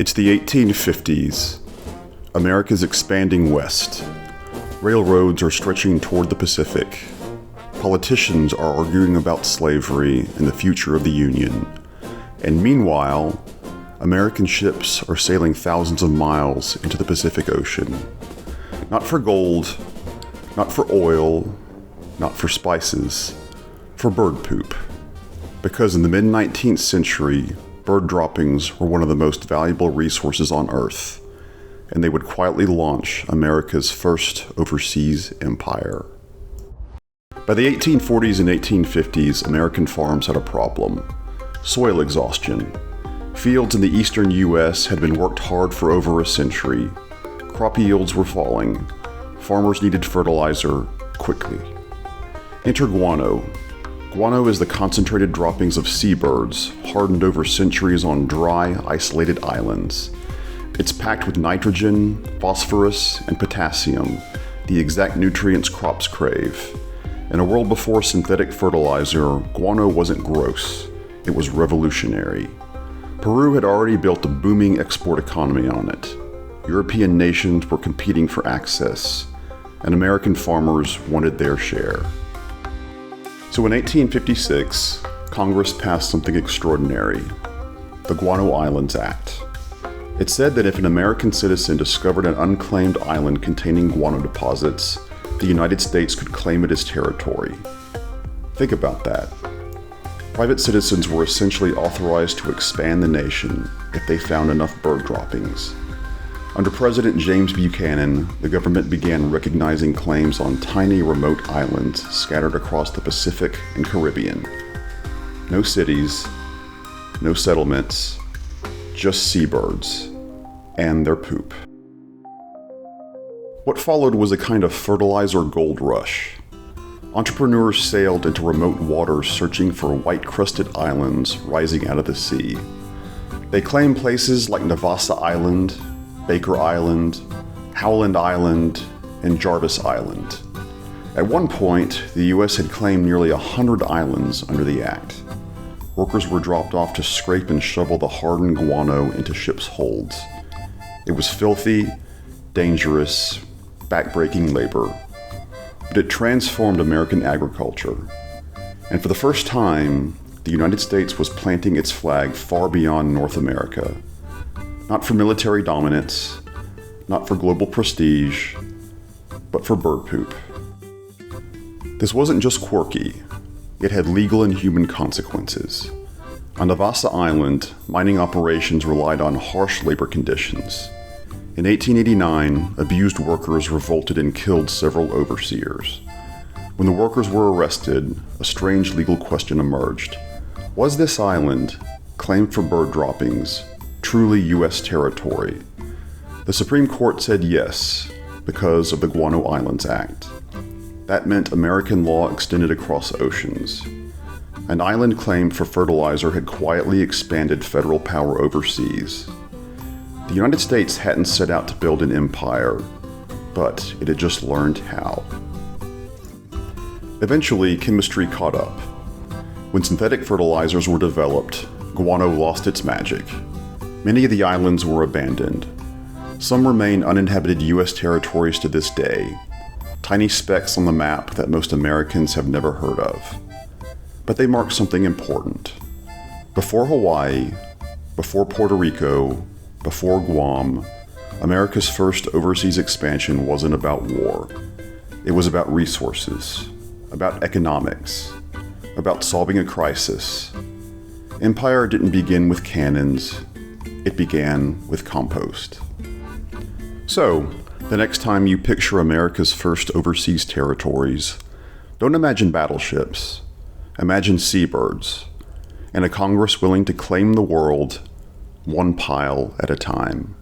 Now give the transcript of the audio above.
It's the 1850s. America's expanding west. Railroads are stretching toward the Pacific. Politicians are arguing about slavery and the future of the Union. And meanwhile, American ships are sailing thousands of miles into the Pacific Ocean. Not for gold, not for oil, not for spices, for bird poop. Because in the mid-19th century, bird droppings were one of the most valuable resources on Earth, and they would quietly launch America's first overseas empire. By the 1840s and 1850s, American farms had a problem: soil exhaustion. Fields in the eastern U.S. had been worked hard for over a century. Crop yields were falling. Farmers needed fertilizer quickly. Enter guano. Guano is the concentrated droppings of seabirds, hardened over centuries on dry, isolated islands. It's packed with nitrogen, phosphorus, and potassium, the exact nutrients crops crave. In a world before synthetic fertilizer, guano wasn't gross. It was revolutionary. Peru had already built a booming export economy on it. European nations were competing for access, and American farmers wanted their share. So in 1856, Congress passed something extraordinary: the Guano Islands Act. It said that if an American citizen discovered an unclaimed island containing guano deposits, the United States could claim it as territory. Think about that. Private citizens were essentially authorized to expand the nation if they found enough bird droppings. Under President James Buchanan, the government began recognizing claims on tiny remote islands scattered across the Pacific and Caribbean. No cities, no settlements, just seabirds and their poop. What followed was a kind of fertilizer gold rush. Entrepreneurs sailed into remote waters searching for white-crusted islands rising out of the sea. They claimed places like Navassa Island, Baker Island, Howland Island, and Jarvis Island. At one point, the U.S. had claimed nearly 100 islands under the act. Workers were dropped off to scrape and shovel the hardened guano into ships' holds. It was filthy, dangerous, backbreaking labor. But it transformed American agriculture. And for the first time, the United States was planting its flag far beyond North America. Not for military dominance, not for global prestige, but for bird poop. This wasn't just quirky. It had legal and human consequences. On Navassa Island, mining operations relied on harsh labor conditions. In 1889, abused workers revolted and killed several overseers. When the workers were arrested, a strange legal question emerged. Was this island, claimed for bird droppings, truly U.S. territory? The Supreme Court said yes, because of the Guano Islands Act. That meant American law extended across oceans. An island claim for fertilizer had quietly expanded federal power overseas. The United States hadn't set out to build an empire, but it had just learned how. Eventually, chemistry caught up. When synthetic fertilizers were developed, guano lost its magic. Many of the islands were abandoned. Some remain uninhabited U.S. territories to this day, tiny specks on the map that most Americans have never heard of. But they mark something important. Before Hawaii, before Puerto Rico, before Guam, America's first overseas expansion wasn't about war. It was about resources, about economics, about solving a crisis. Empire didn't begin with cannons. It began with compost. So, the next time you picture America's first overseas territories, don't imagine battleships. Imagine seabirds, and a Congress willing to claim the world one pile at a time.